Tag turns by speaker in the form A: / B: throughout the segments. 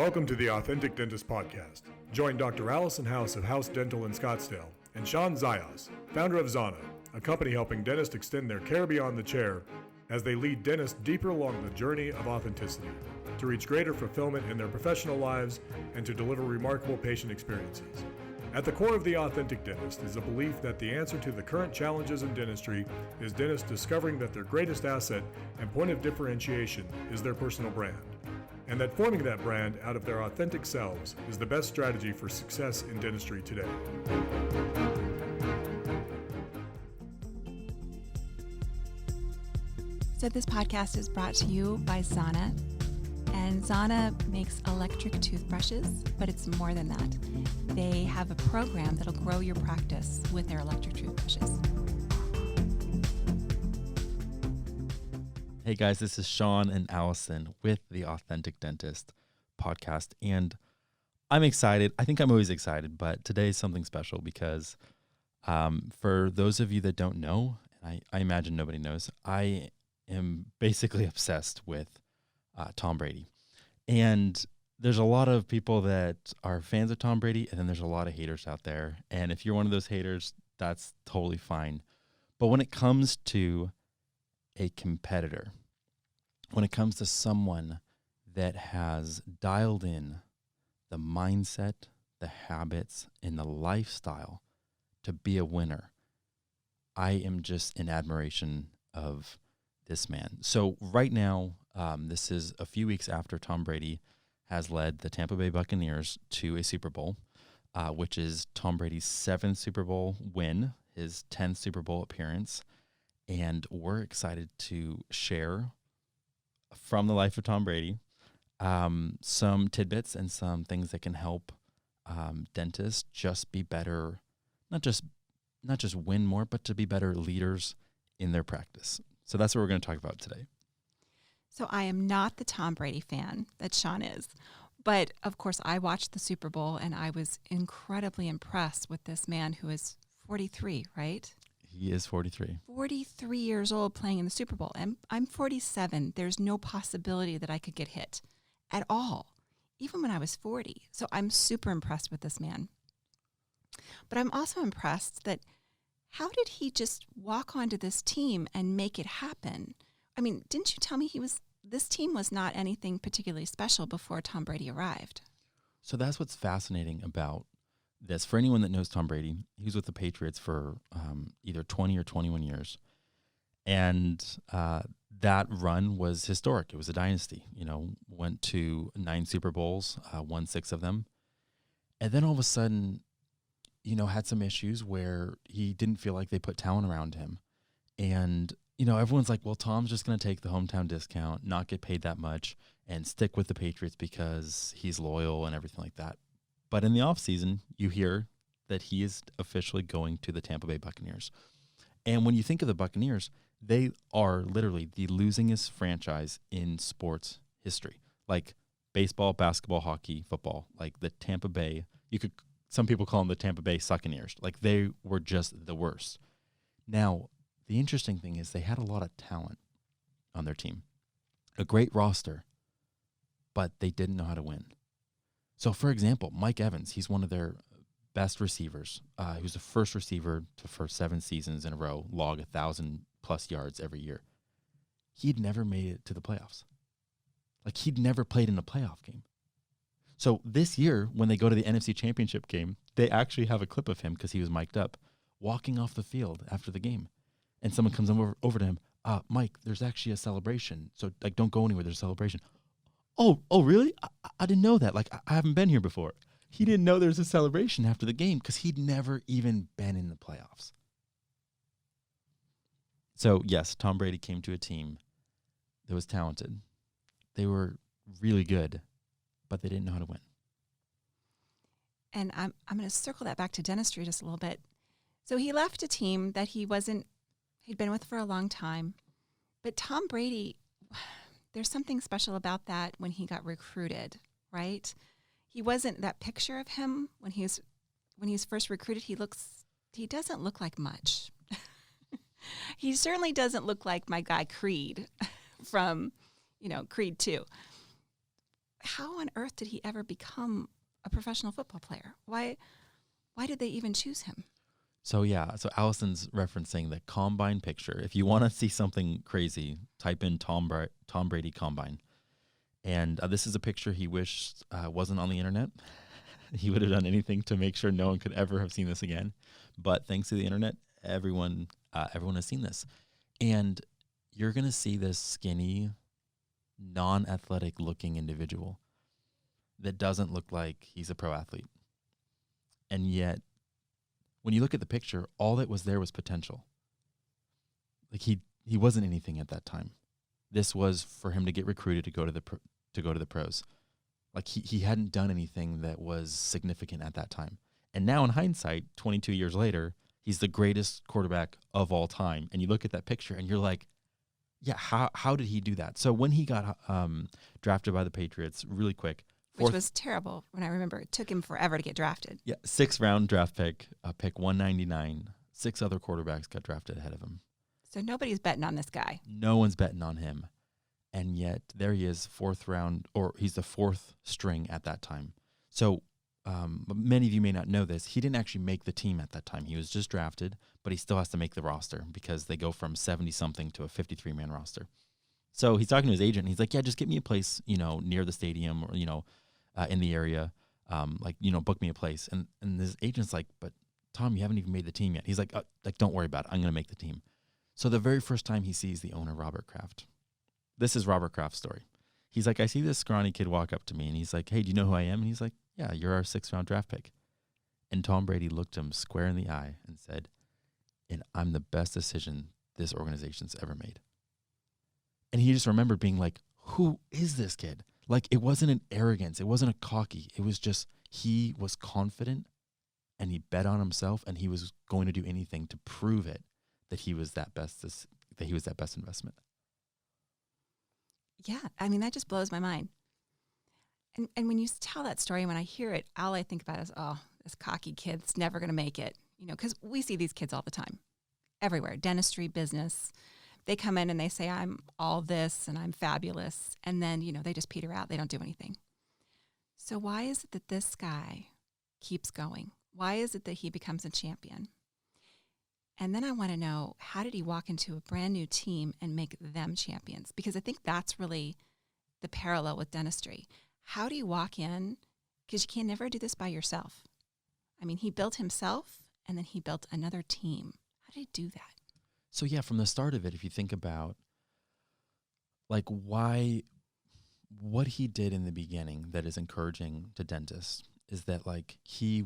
A: Welcome to the Authentic Dentist Podcast. Join Dr. Allison House of House Dental in Scottsdale and Shawn Zayas, founder of Zana, a company helping dentists extend their care beyond the chair as they lead dentists deeper along the journey of authenticity to reach greater fulfillment in their professional lives and to deliver remarkable patient experiences. At the core of the Authentic Dentist is a belief that the answer to the current challenges in dentistry is dentists discovering that their greatest asset and point of differentiation is their personal brand, and that forming that brand out of their authentic selves is the best strategy for success in dentistry today.
B: So this podcast is brought to you by Zana. And Zana makes electric toothbrushes, but it's more than that. They have a program that'll grow your practice with their electric toothbrushes.
C: Hey guys, this is Shawn and Allison with the Authentic Dentist podcast, and I'm excited. I think I'm always excited, but today is something special because for those of you that don't know, and I imagine nobody knows, I am basically obsessed with Tom Brady. And there's a lot of people that are fans of Tom Brady, and then there's a lot of haters out there. And if you're one of those haters, that's totally fine. But when it comes to a competitor, when it comes to someone that has dialed in the mindset, the habits, and the lifestyle to be a winner, I am just in admiration of this man. So right now, this is a few weeks after Tom Brady has led the Tampa Bay Buccaneers to a Super Bowl, which is Tom Brady's 7th Super Bowl win, his 10th Super Bowl appearance. And we're excited to share from the life of Tom Brady some tidbits and some things that can help dentists just be better, not just win more, but to be better leaders in their practice. So that's what we're going to talk about today.
B: So I am not the Tom Brady fan that Shawn is, but of course I watched the Super Bowl and I was incredibly impressed with this man who is 43, right?
C: He is 43.
B: 43 years old playing in the Super Bowl. And I'm 47. There's no possibility that I could get hit at all, even when I was 40. So I'm super impressed with this man. But I'm also impressed that how did he just walk onto this team and make it happen? I mean, didn't you tell me this team was not anything particularly special before Tom Brady arrived?
C: So that's what's fascinating about this. For anyone that knows Tom Brady, he was with the Patriots for either 20 or 21 years. And that run was historic. It was a dynasty. Went to 9 Super Bowls, won 6 of them. And then all of a sudden, had some issues where he didn't feel like they put talent around him. And everyone's like, well, Tom's just going to take the hometown discount, not get paid that much, and stick with the Patriots because he's loyal and everything like that. But in the offseason, you hear that he is officially going to the Tampa Bay Buccaneers. And when you think of the Buccaneers, they are literally the losingest franchise in sports history. Like baseball, basketball, hockey, football. Like the Tampa Bay, some people call them the Tampa Bay Succaneers. Like they were just the worst. Now, the interesting thing is they had a lot of talent on their team, a great roster, but they didn't know how to win. So, for example, Mike Evans, he's one of their best receivers. He was the first receiver to, for 7 seasons in a row, log 1,000+ yards every year. He'd never made it to the playoffs. Like, he'd never played in a playoff game. So this year, when they go to the NFC Championship game, they actually have a clip of him, because he was mic'd up, walking off the field after the game. And someone comes over to him, Mike, there's actually a celebration. So, don't go anywhere. There's a celebration. Oh, really? I didn't know that. I haven't been here before. He didn't know there was a celebration after the game because he'd never even been in the playoffs. So, yes, Tom Brady came to a team that was talented. They were really good, but they didn't know how to win.
B: And I'm going to circle that back to dentistry just a little bit. So he left a team that he'd been with for a long time. But Tom Brady, there's something special about that when he got recruited, right? He wasn't that picture of him when he was first recruited. He doesn't look like much. He certainly doesn't look like my guy Creed from, Creed 2. how on earth did he ever become a professional football player? Why did they even choose him?
C: So Allison's referencing the combine picture. If you want to see something crazy, type in Tom Brady combine. And this is a picture he wished wasn't on the internet. He would have done anything to make sure no one could ever have seen this again. But thanks to the internet, everyone has seen this. And you're going to see this skinny, non-athletic looking individual that doesn't look like he's a pro athlete. And yet, when you look at the picture, all that was there was potential. Like he wasn't anything at that time. This was for him to get recruited to go to the pros. Like he hadn't done anything that was significant at that time. And now in hindsight, 22 years later, he's the greatest quarterback of all time. And you look at that picture and you're like, yeah, how did he do that? So when he got drafted by the Patriots, really quick,
B: which was terrible. When I remember, it took him forever to get drafted.
C: Yeah, 6th round draft pick 199. 6 other quarterbacks got drafted ahead of him.
B: So nobody's betting on this guy.
C: No one's betting on him. And yet there he is, 4th round, or he's the 4th string at that time. So many of you may not know this. He didn't actually make the team at that time. He was just drafted, but he still has to make the roster because they go from 70-something to a 53-man roster. So he's talking to his agent. And he's like, yeah, just get me a place, near the stadium or, in the area, book me a place. And his agent's like, but Tom, you haven't even made the team yet. He's like, don't worry about it. I'm going to make the team. So the very first time he sees the owner, Robert Kraft, this is Robert Kraft's story. He's like, I see this scrawny kid walk up to me and he's like, hey, do you know who I am? And he's like, yeah, you're our 6th round draft pick. And Tom Brady looked him square in the eye and said, and I'm the best decision this organization's ever made. And he just remembered being like, who is this kid? Like, it wasn't an arrogance. It wasn't a cocky. It was just he was confident and he bet on himself and he was going to do anything to prove it that he was that best investment.
B: Yeah, I mean, that just blows my mind. And when you tell that story, when I hear it, all I think about is, oh, this cocky kid's never going to make it. Because we see these kids all the time, everywhere, dentistry, business. They come in and they say, I'm all this and I'm fabulous. And then, they just peter out. They don't do anything. So why is it that this guy keeps going? Why is it that he becomes a champion? And then I want to know, how did he walk into a brand new team and make them champions? Because I think that's really the parallel with dentistry. How do you walk in? Because you can never do this by yourself. I mean, he built himself and then he built another team. How did he do that?
C: So yeah, from the start of it, if you think about what he did in the beginning that is encouraging to dentists is that he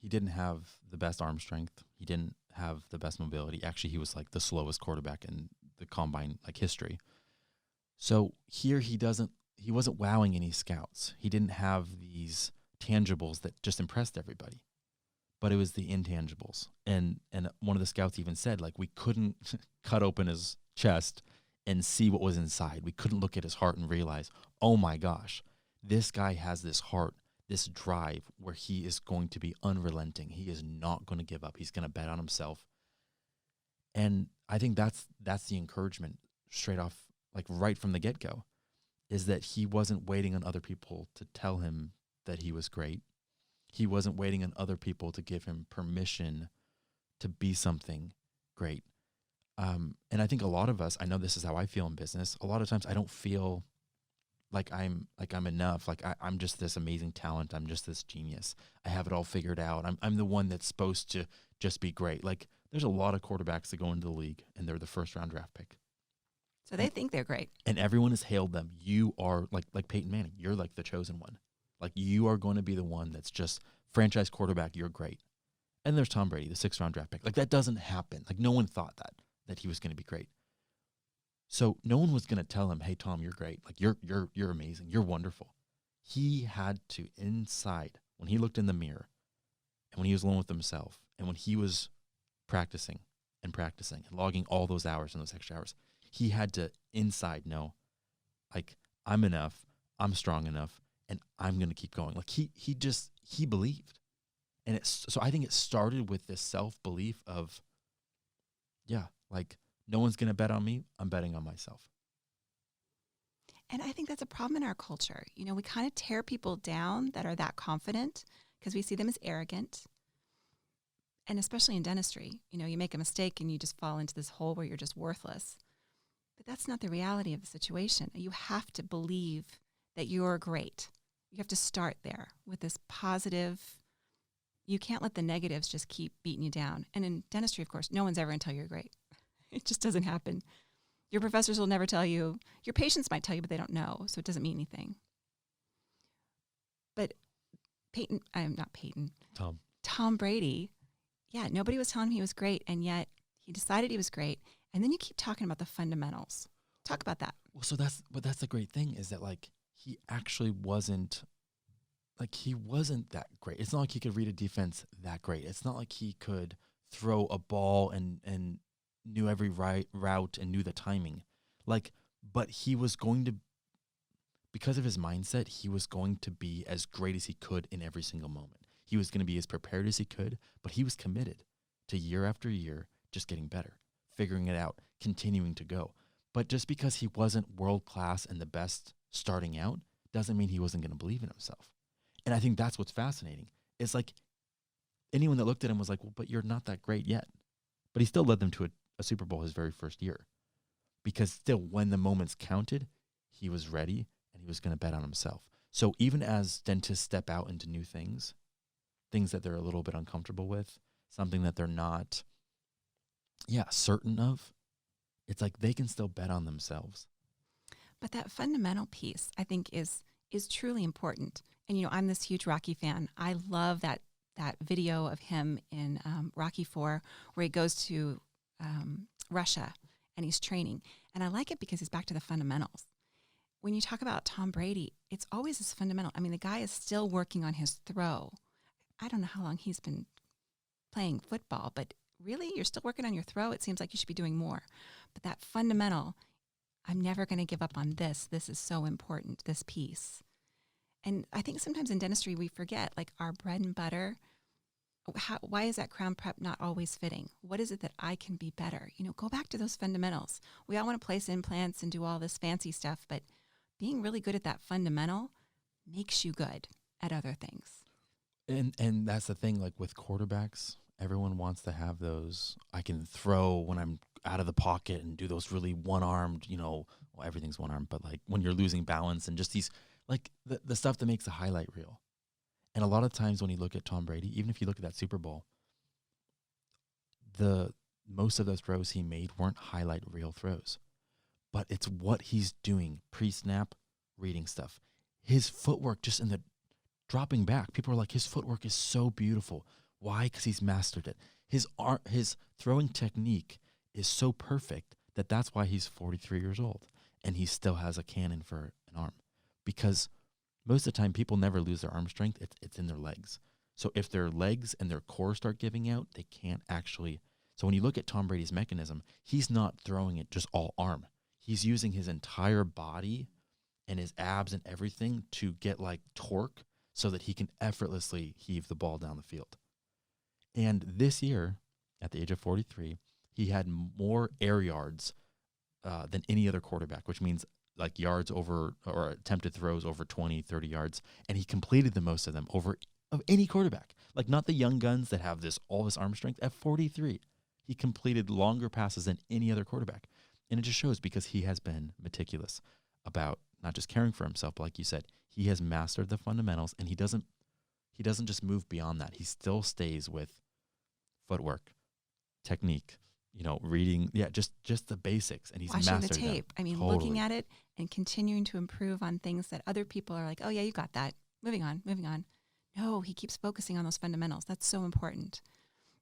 C: didn't have the best arm strength. He didn't have the best mobility. Actually, he was the slowest quarterback in the combine history. So here he wasn't wowing any scouts. He didn't have these tangibles that just impressed everybody. But it was the intangibles. And one of the scouts even said, we couldn't cut open his chest and see what was inside. We couldn't look at his heart and realize, oh my gosh, this guy has this heart, this drive where he is going to be unrelenting. He is not going to give up. He's going to bet on himself. And I think that's the encouragement straight off, right from the get-go, is that he wasn't waiting on other people to tell him that he was great. He wasn't waiting on other people to give him permission to be something great. And I think a lot of us, I know this is how I feel in business. A lot of times I don't feel like I'm enough. I'm just this amazing talent. I'm just this genius. I have it all figured out. I'm the one that's supposed to just be great. There's a lot of quarterbacks that go into the league and they're the 1st round draft pick.
B: So they think they're great.
C: And everyone has hailed them. You are like Peyton Manning. You're the chosen one. You are going to be the one that's just franchise quarterback. You're great. And there's Tom Brady, the 6th round draft pick. That doesn't happen. No one thought that he was going to be great. So no one was going to tell him, hey, Tom, you're great. You're amazing. You're wonderful. He had to inside, when he looked in the mirror and when he was alone with himself and when he was practicing and logging all those hours and those extra hours, he had to inside know, I'm enough, I'm strong enough, and I'm going to keep going. He believed. And so I think it started with this self-belief of, no one's going to bet on me. I'm betting on myself.
B: And I think that's a problem in our culture. You know, we kind of tear people down that are that confident because we see them as arrogant. And especially in dentistry, you know, you make a mistake and you just fall into this hole where you're just worthless. But that's not the reality of the situation. You have to believe that you're great. You have to start there with this positive. You can't let the negatives just keep beating you down. And in dentistry, of course, no one's ever going to tell you you're great. It just doesn't happen. Your professors will never tell you. Your patients might tell you, but they don't know, so it doesn't mean anything. But Tom Brady, yeah, nobody was telling him he was great, and yet he decided he was great. And then you keep talking about the fundamentals. Talk about that.
C: Well, so that's the great thing is that like he actually wasn't that great. It's not like he could read a defense that great. It's not like he could throw a ball and knew every route and knew the timing. But he was going to, because of his mindset, he was going to be as great as he could in every single moment. He was going to be as prepared as he could, but he was committed to year after year just getting better, figuring it out, continuing to go. But just because he wasn't world-class and the best starting out doesn't mean he wasn't going to believe in himself. And I think that's what's fascinating. It's like anyone that looked at him was like, well, but you're not that great yet. But he still led them to a Super Bowl his very first year. Because still, when the moments counted, he was ready and he was going to bet on himself. So even as dentists step out into new things that they're a little bit uncomfortable with, something that they're not, certain of, it's like they can still bet on themselves.
B: But that fundamental piece, I think, is truly important. And, you know, I'm this huge Rocky fan. I love that video of him in Rocky IV where he goes to Russia and he's training. And I like it because he's back to the fundamentals. When you talk about Tom Brady, it's always this fundamental. I mean, the guy is still working on his throw. I don't know how long he's been playing football, but really, you're still working on your throw? It seems like you should be doing more. But that fundamental, I'm never going to give up on this. This is so important, this piece. And I think sometimes in dentistry, we forget, like, our bread and butter. Why is that crown prep not always fitting? What is it that I can be better? You know, go back to those fundamentals. We all want to place implants and do all this fancy stuff, but being really good at that fundamental makes you good at other things.
C: And that's the thing, like with quarterbacks, everyone wants to have those, I can throw when I'm out of the pocket and do those really one-armed, you know, well, everything's one-armed, but like when you're losing balance and just these, like the stuff that makes a highlight reel. And a lot of times when you look at Tom Brady, even if you look at that Super Bowl, most of those throws he made weren't highlight reel throws. But it's what he's doing pre-snap, reading stuff. His footwork just in the dropping back, people are like, his footwork is so beautiful. Why? Because he's mastered it. His throwing technique is so perfect that's why he's 43 years old and he still has a cannon for an arm. Because most of the time, people never lose their arm strength. It's in their legs. So if their legs and their core start giving out, they can't actually. So when you look at Tom Brady's mechanism, he's not throwing it just all arm. He's using his entire body and his abs and everything to get like torque so that he can effortlessly heave the ball down the field. And this year, at the age of 43, he had more air yards than any other quarterback, which means like yards over or attempted throws over 20, 30 yards. And he completed the most of them of any quarterback. Like not the young guns that have all this arm strength. At 43, he completed longer passes than any other quarterback. And it just shows because he has been meticulous about not just caring for himself, but like you said, he has mastered the fundamentals and he doesn't just move beyond that. He still stays with footwork, technique, you know, reading, just the basics, and he's
B: watching
C: mastered
B: the tape.
C: them.
B: I mean,
C: Totally.
B: looking at it and continuing to improve on things that other people are like, oh yeah, you got that. Moving on. No, he keeps focusing on those fundamentals. That's so important.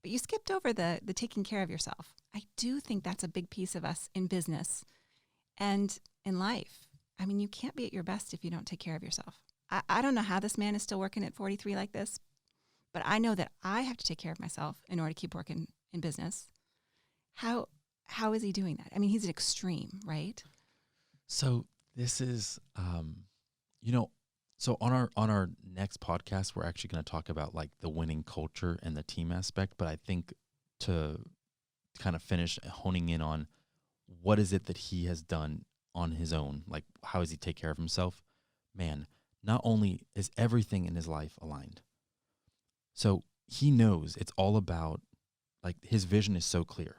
B: But you skipped over the taking care of yourself. I do think that's a big piece of us in business and in life. I mean, you can't be at your best if you don't take care of yourself. I don't know how this man is still working at 43 like this, but I know that I have to take care of myself in order to keep working in business. How is he doing that? I mean, he's an extreme, right?
C: So this is, so on our next podcast, we're actually going to talk about like the winning culture and the team aspect. But I think to kind of finish honing in on what is it that he has done on his own, like how does he take care of himself? Man, not only is everything in his life aligned, so he knows it's all about, like, his vision is so clear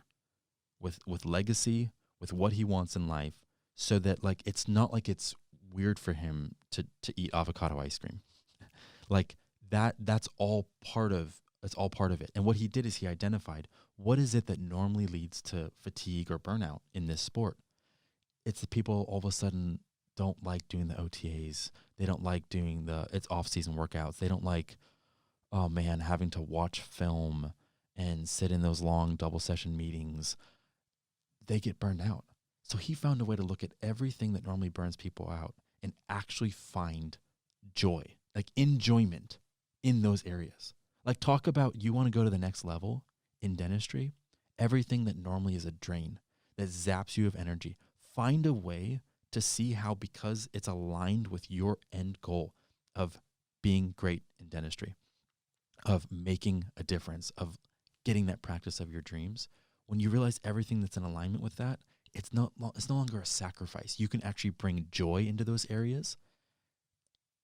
C: with legacy, with what he wants in life, so that, like, it's not like it's weird for him to eat avocado ice cream. Like that's all part of it. And what he did is he identified what is it that normally leads to fatigue or burnout in this sport. It's the people all of a sudden don't like doing the OTAs. They don't like doing it's off-season workouts. They don't like, oh man, having to watch film and sit in those long double session meetings. They get burned out. So he found a way to look at everything that normally burns people out and actually find joy, like enjoyment in those areas. Like, talk about, you want to go to the next level in dentistry, everything that normally is a drain, that zaps you of energy, find a way to see how, because it's aligned with your end goal of being great in dentistry, of making a difference, of getting that practice of your dreams. When you realize everything that's in alignment with that, it's no longer a sacrifice. You can actually bring joy into those areas,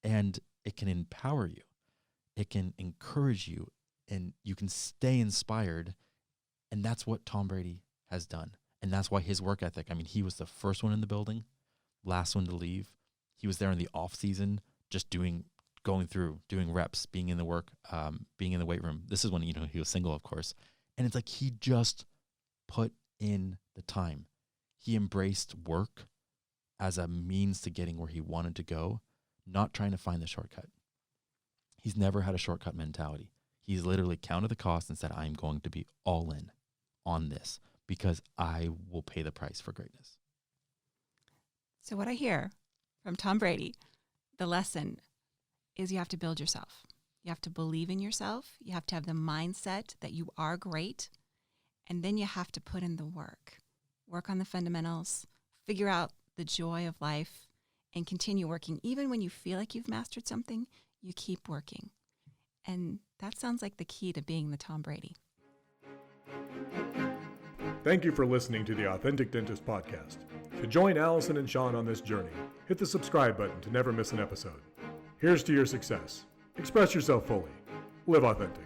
C: and it can empower you. It can encourage you, and you can stay inspired. And that's what Tom Brady has done. And that's why his work ethic, I mean, he was the first one in the building, last one to leave. He was there in the off season, just doing reps, being in the weight room. This is when, he was single, of course. And it's like, he just put in the time. He embraced work as a means to getting where he wanted to go, not trying to find the shortcut. He's never had a shortcut mentality. He's literally counted the cost and said, I'm going to be all in on this because I will pay the price for greatness.
B: So what I hear from Tom Brady, the lesson is you have to build yourself. You have to believe in yourself. You have to have the mindset that you are great. And then you have to put in the work. Work on the fundamentals, figure out the joy of life, and continue working. Even when you feel like you've mastered something, you keep working. And that sounds like the key to being the Tom Brady.
A: Thank you for listening to the Authentic Dentist Podcast. To join Allison and Shawn on this journey, hit the subscribe button to never miss an episode. Here's to your success. Express yourself fully. Live authentic.